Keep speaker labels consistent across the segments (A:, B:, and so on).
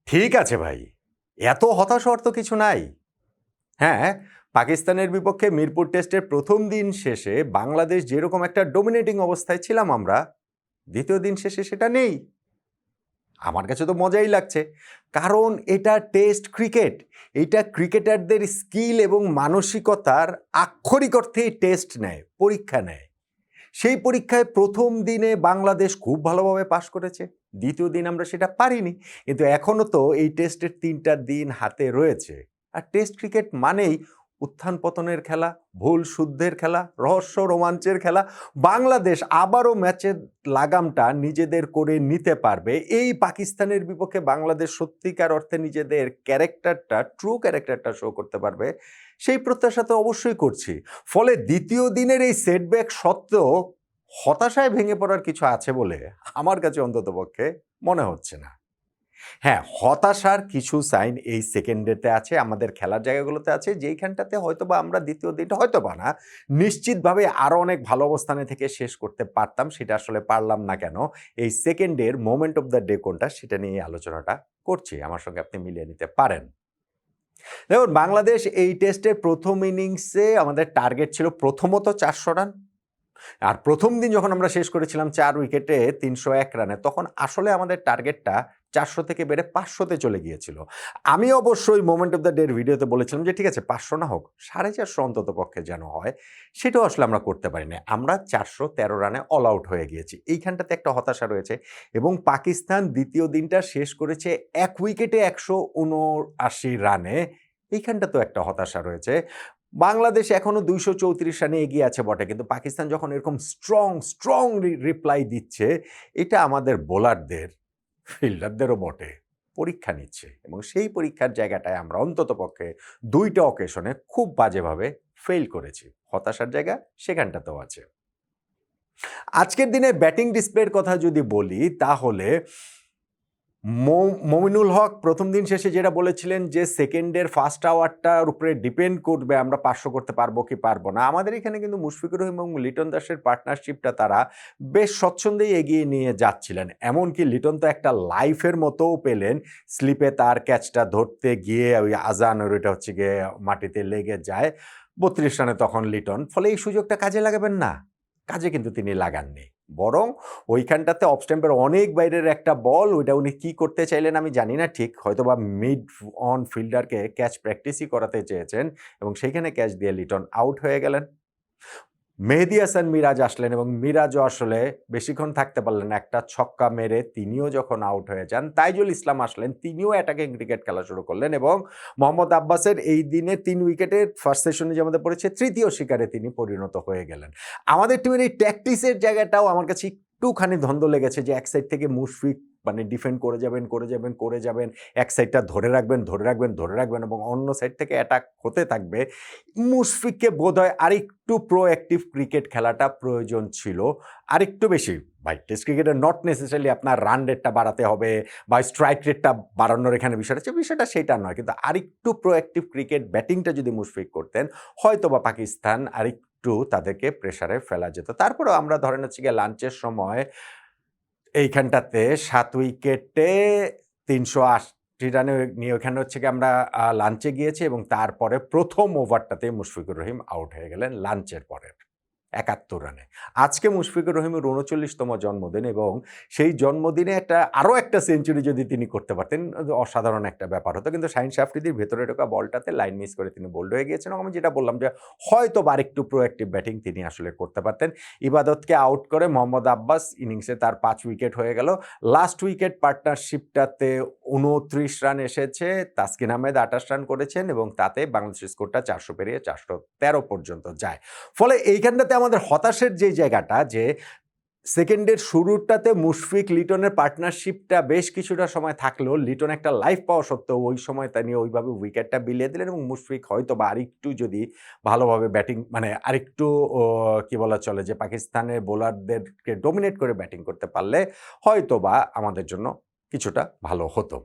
A: ঠিক আছে ভাই, এত হতাশ হওয়ার তো কিছু নাই। হ্যাঁ, পাকিস্তানের বিপক্ষে মিরপুর টেস্টের প্রথম দিন শেষে বাংলাদেশ যেরকম একটা ডমিনেটিং অবস্থায় ছিলাম আমরা, দ্বিতীয় দিন শেষে সেটা নেই। আমার কাছে তো মজাই লাগছে। কারণ এটা টেস্ট ক্রিকেট। এইটা ক্রিকেটারদের স্কিল এবং মানসিকতার আক্ষরিক অর্থেই টেস্ট নেয়, পরীক্ষা নেয়। সেই পরীক্ষায় প্রথম দিনে বাংলাদেশ খুব ভালোভাবে পাশ করেছে। দ্বিতীয় দিন আমরা সেটা পারিনি। কিন্তু এখনো তো এই টেস্টের ৩টা দিন হাতে রয়েছে। আর টেস্ট ক্রিকেট মানেই উত্থান পতনের খেলা, ভুল শুদ্ধের খেলা, রহস্য রোমাঞ্চের খেলা। বাংলাদেশ আবারও ম্যাচের লাগামটা নিজেদের করে নিতে পারবে। এই পাকিস্তানের বিপক্ষে বাংলাদেশ সত্যিকার অর্থে নিজেদের ক্যারেক্টারটা, ট্রু ক্যারেক্টারটা শো করতে পারবে। সেই প্রত্যাশা তো অবশ্যই করছি। ফলে দ্বিতীয় দিনের এই সেটব্যাক সত্ত্বেও হতাশায় ভেঙে পড়ার কিছু আছে বলে আমার কাছে অন্ততপক্ষে মনে হচ্ছে না। হ্যাঁ, হতাশার কিছু সাইন এই সেকেন্ডেতে আছে, আমাদের খেলার জায়গাগুলোতে আছে, যেইখানটাতে হয়তোবা আমরা দ্বিতীয় দিনটা হয়তোবা না, নিশ্চিতভাবে আরো অনেক ভালো অবস্থানে থেকে শেষ করতে পারতাম। সেটা আসলে পারলাম না কেন? এই সেকেন্ডের মোমেন্ট অফ দ্য ডে কোনটা সেটা নিয়ে আলোচনাটা করছি। আমার সঙ্গে আপনি মিলিয়ে নিতে পারেন। দেখুন, বাংলাদেশ এই টেস্টের প্রথম ইনিংসে আমাদের টার্গেট ছিল প্রথমত ৪০০ রান। আর প্রথম দিন যখন আমরা শেষ করেছিলাম ৪ উইকেটে ৩০১ রানে, তখন আসলে আমাদের টার্গেটটা ৪০০ থেকে বেড়ে ৫০০ তে চলে গিয়েছিল। আমি অবশ্যই মোমেন্ট অফ দ্য ডে ভিডিওতে বলেছিলাম যে ঠিক আছে ৫০০ না হোক, ৪৫০ অন্তত পক্ষে যেন হয়। সেটাও আসলে আমরা করতে পারিনি। আমরা ৪১৩ রানে অল আউট হয়ে গিয়েছি। এইখানটাতে একটা হতাশা রয়েছে এবং পাকিস্তান দ্বিতীয় দিনটা শেষ করেছে ১ উইকেটে ১৭৯ রানে। এইখানটাতেও একটা হতাশা রয়েছে। বাংলাদেশ এখনো ২৩৪ রানে এগিয়ে আছে বটে, কিন্তু পাকিস্তান যখন এরকম স্ট্রং রিপ্লাই দিচ্ছে, এটা আমাদের বোলারদের, ফিল্ডারদেরও বটে পরীক্ষা নিচ্ছে এবং সেই পরীক্ষার জায়গাটায় আমরা অন্ততপক্ষে ২ টা অকেশনে খুব বাজেভাবে ফেইল করেছি। হতাশার জায়গা সেখানটাতেও আছে। আজকের দিনে ব্যাটিং ডিসপ্লের কথা যদি বলি, তাহলে মমিনুল হক প্রথম দিন শেষে যেটা বলেছিলেন যে সেকেন্ডের ফার্স্ট আওয়ারটার উপরে ডিপেন্ড করবে আমরা ৫০০ করতে পারবো কি পারবো না। আমাদের এখানে কিন্তু মুশফিকুর রহিম এবং লিটন দাসের পার্টনারশিপটা তারা বেশ স্বচ্ছন্দেই এগিয়ে নিয়ে যাচ্ছিলেন। এমনকি লিটন তো একটা লাইফের মতোও পেলেন, স্লিপে তার ক্যাচটা ধরতে গিয়ে ওই আজানের ওইটা হচ্ছে গিয়ে মাটিতে লেগে যায়। ৩২ রানে তখন লিটন। ফলে এই সুযোগটা কাজে লাগাবেন না? কাজে কিন্তু তিনি লাগাননি। বরং ওইখানটাতে অফ স্ট্যাম্পের অনেক বাইরের একটা বল, ওইটা উনি কি করতে চাইলেন আমি জানি না ঠিক। হয়তোবা মিড অন ফিল্ডারকে ক্যাচ প্র্যাকটিসই করাতে চেয়েছেন এবং সেইখানে ক্যাচ দিয়ে লিটন আউট হয়ে গেলেন। মেহেদী হাসান মিরাজ আসলেন এবং মিরাজও আসলে বেশিক্ষণ থাকতে পারলেন না। একটা ছক্কা মেরে তিনিও যখন আউট হয়ে যান, তাইজুল ইসলাম আসলেন, তিনিও অ্যাটাকিং ক্রিকেট খেলা শুরু করলেন এবং মোহাম্মদ আব্বাসের এই দিনে ৩ উইকেটের ফার্স্ট সেশনে যে আমাদের পড়েছে, তৃতীয় শিকারে তিনি পরিণত হয়ে গেলেন। আমাদের টিমের এই ট্যাকটিসের জায়গাটাও আমার কাছে একটুখানি ধন্দ লেগেছে যে এক সাইড থেকে মুশফিক মানে ডিফেন্ড করে যাবেন। এক সাইডটা ধরে রাখবেন এবং অন্য সাইড থেকে অ্যাটাক হতে থাকবে। মুশফিককে বোধহয় আরেকটু প্রোঅ্যাক্টিভ ক্রিকেট খেলাটা প্রয়োজন ছিল। আরেকটু বেশি। ভাই, টেস্ট ক্রিকেটে নট নেসেসারিলি আপনার রান রেটটা বাড়াতে হবে বা স্ট্রাইক রেটটা বাড়ানোর এখানে বিষয়টা আছে, বিষয়টা সেটা নয়। কিন্তু আরেকটু প্রোঅ্যাক্টিভ ক্রিকেট ব্যাটিংটা যদি মুশফিক করতেন, হয়তোবা পাকিস্তান আরেকটু তাদেরকে প্রেসারে ফেলা যেত। তারপরেও আমরা ধরেন হচ্ছে গিয়ে লাঞ্চের সময় এইখানটাতে ৭ উইকেটে ৩৮০ রানে নিয়ে ওখানে হচ্ছে গিয়ে আমরা লাঞ্চে গিয়েছি এবং তারপরে প্রথম ওভারটাতে মুশফিকুর রহিম আউট হয়ে গেলেন লাঞ্চের পরে ৭১ রানে। আজকে মুশফিকুর রহিমের ৩৯তম জন্মদিন এবং সেই জন্মদিনে আরো একটা সেঞ্চুরি যদি তিনি করতে পারতেন, অসাধারণ একটা ব্যাপার হতো। কিন্তু শাহীন আফ্রিদির ভেতরে ঢোকা বলটাতে লাইন মিস করে তিনি বোল্ড হয়ে গিয়েছেন এবং আমি যেটা বললাম যে হয়তোবা আরেকটু প্রোঅ্যাক্টিভ ব্যাটিং তিনি আসলে করতে পারতেন। ইবাদতকে আউট করে মোহাম্মদ আব্বাস ইনিংসে তার ৫ উইকেট হয়ে গেল। লাস্ট উইকেট পার্টনারশিপটাতে ২৯ রান এসেছে। তাসকিন আহমেদ ২৮ রান করেছেন এবং তাতে বাংলাদেশের স্কোরটা ৪০০ পেরিয়ে ৪১৩ পর্যন্ত যায়। ফলে এইখানটাতে আমাদের হতাশের যে জায়গাটা, যে সেকেন্ডের শুরুটাতে মুশফিক লিটনের পার্টনারশিপটা বেশ কিছুটা সময় থাকলেও লিটন একটা লাইফ পাওয়া সত্ত্বেও ওই সময় তিনি ওইভাবে উইকেটটা বিলিয়ে দিলেন এবং মুশফিক হয়তোবা আরেকটু যদি ভালোভাবে ব্যাটিং মানে আরেকটু কি বলা চলে যে পাকিস্তানের বোলারদেরকে ডমিনেট করে ব্যাটিং করতে পারলে হয়তোবা আমাদের জন্য কিছুটা ভালো হতো।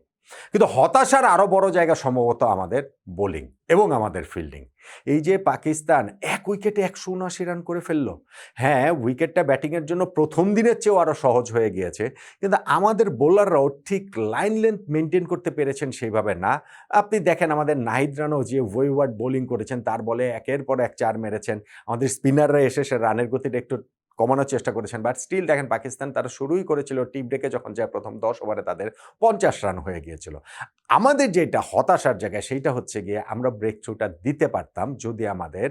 A: কিন্তু হতাশার আরও বড় জায়গা সম্ভবত আমাদের বোলিং এবং আমাদের ফিল্ডিং। এই যে পাকিস্তান ১ উইকেটে ১৭৯ রান করে ফেলল। হ্যাঁ, উইকেটটা ব্যাটিংয়ের জন্য প্রথম দিনের চেয়েও আরও সহজ হয়ে গিয়েছে। কিন্তু আমাদের বোলাররাও ঠিক লাইন লেন্থ মেইনটেইন করতে পেরেছেন সেইভাবে না। আপনি দেখেন আমাদের নাহিদ রানাও যে ওয়েওয়ার্ড বোলিং করেছেন, তার বলে একের পর এক ৪ মেরেছেন। আমাদের স্পিনাররা এসে সে রানের গতিটা একটু কমানোর চেষ্টা করেছেন। বাট স্টিল দেখেন পাকিস্তান তারা শুরুই করেছিল টি ব্রেকে যখন যায় প্রথম ১০ ওভারে তাদের ৫০ রান হয়ে গিয়েছিল। আমাদের যেটা হতাশার জায়গা সেইটা হচ্ছে গিয়ে আমরা ব্রেক থ্রুটা দিতে পারতাম যদি আমাদের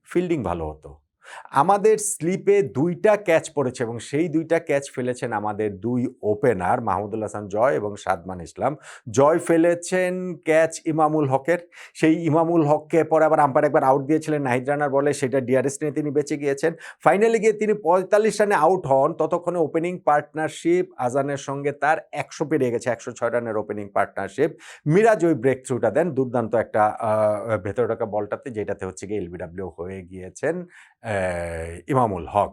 A: ফিল্ডিং ভালো হতো। আমাদের স্লিপে ২ টা ক্যাচ পড়েছে এবং সেই ২ টা ক্যাচ ফেলেছেন আমাদের ২ ওপেনার মাহমুদুল হাসান জয় এবং সাদমান ইসলাম। জয় ফেলেছেন ক্যাচ ইমামুল হকের। সেই ইমামুল হককে পরে আবার আম্পায়ার একবার আউট দিয়েছিলেন নাহিদ রানার বলে, সেটা ডিআরএস নিয়ে তিনি বেঁচে গিয়েছেন। ফাইনালে গিয়ে তিনি ৪৫ রানে আউট হন। ততক্ষণে ওপেনিং পার্টনারশিপ আজানের সঙ্গে তার ১০০ পেরিয়ে গেছে। ১০৬ রানের ওপেনিং পার্টনারশিপ। মিরাজ ওই ব্রেক থ্রুটা দেন দুর্দান্ত একটা ভেতরে ঢোকা বলটাতে, যেটাতে হচ্ছে গিয়ে এলবিডব্লিউ হয়ে গিয়েছেন ইমামুল হক।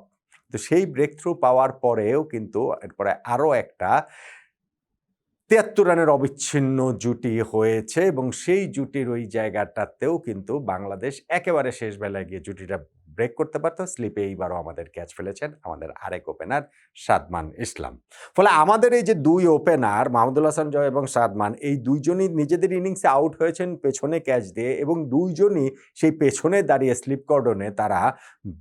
A: তো সেই ব্রেক থ্রু পাওয়ার পরেও কিন্তু এরপরে আরও একটা ৭৩ রানের অবিচ্ছিন্ন জুটি হয়েছে এবং সেই জুটির ওই জায়গাটাতেও কিন্তু বাংলাদেশ একেবারে শেষ বেলায় গিয়ে জুটিটা ব্রেক করতে পারত। স্লিপে এইবারও আমাদের ক্যাচ ফেলেছেন আমাদের আরেক ওপেনার সাদমান ইসলাম। ফলে আমাদের এই যে ২ ওপেনার মাহমুদুল হাসান জয় এবং সাদমান, এই ২ জনই নিজেদের ইনিংসে আউট হয়েছেন পেছনে ক্যাচ দিয়ে এবং ২ জনই সেই পেছনে দাঁড়িয়ে স্লিপ কর্ডনে তারা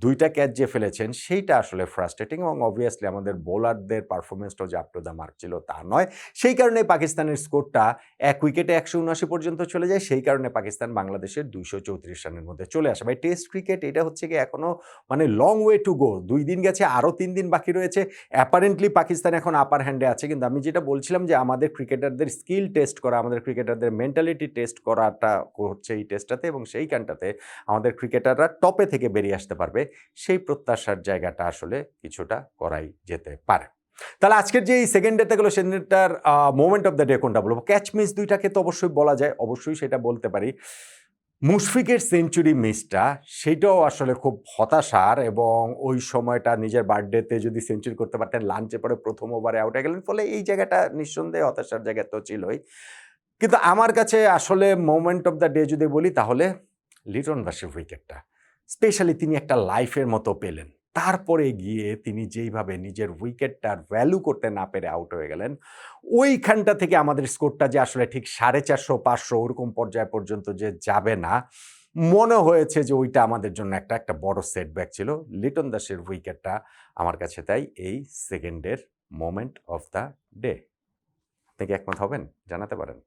A: ২ টা ক্যাচ যে ফেলেছেন সেইটা আসলে ফ্রাস্ট্রেটিং এবং অবভিয়াসলি আমাদের বোলারদের পারফরম্যান্সটাও যে আপ টু দ্য মার্ক ছিল তা নয়। সেই কারণে পাকিস্তানের স্কোরটা ১ উইকেটে ১৭৯ পর্যন্ত চলে যায়। সেই কারণে পাকিস্তান বাংলাদেশের ২৩৪ রানের মধ্যে চলে আসে। ভাই টেস্ট ক্রিকেট এটা হচ্ছে গিয়ে এখনো মানে লং ওয়ে টু গো। ২ দিন গেছে, আরও ৩ দিন বাকি রয়েছে। অ্যাপারেন্টলি পাকিস্তান এখন আপার হ্যান্ডে আছে। কিন্তু আমি যেটা বলছিলাম যে আমাদের ক্রিকেটারদের স্কিল টেস্ট করা, আমাদের ক্রিকেটারদের মেন্টালিটি টেস্ট করাটা হচ্ছে এই টেস্টটাতে এবং সেইখানটাতে আমাদের ক্রিকেটাররা টপে থেকে বেরিয়ে আসতে পারবে। সেই প্রত্যাশার জায়গাটা আসলে কিছুটা করাই যেতে পারে। তাহলে আজকের যে এই সেকেন্ড ডেতে গেল সেদিনটার মোমেন্ট অফ দ্য ডে কোনটা বলবো? ক্যাচ মিস ২ টাকে তো অবশ্যই বলা যায়, অবশ্যই সেটা বলতে পারি। মুশফিকের সেঞ্চুরি মিসটা সেটাও আসলে খুব হতাশার এবং ওই সময়টা নিজের বার্থডেতে যদি সেঞ্চুরি করতে পারতেন, লাঞ্চে পরে প্রথম ওভারে আউট হয়ে গেলেন। ফলে এই জায়গাটা নিঃসন্দেহে হতাশার জায়গা তো ছিলই। কিন্তু আমার কাছে আসলে মোমেন্ট অফ দ্য ডে যদি বলি তাহলে লিটন দাসের উইকেটটা। স্পেশালি তিনি একটা লাইফের মতো পেলেন। তারপরে গিয়ে তিনি যেইভাবে নিজের উইকেটটার ভ্যালু করতে না পেরে আউট হয়ে গেলেন, ওইখানটা থেকে আমাদের স্কোরটা যে আসলে ঠিক ৪৫০-৫০০ ওরকম পর্যায় পর্যন্ত যে যাবে না, মনে হয়েছে যে ওইটা আমাদের জন্য একটা বড় সেটব্যাক ছিল। লিটন দাসের উইকেটটা আমার কাছে তাই এই সেকেন্ডের মোমেন্ট অফ দ্য ডে। আপনি কি একমত হবেন? জানাতে পারেন।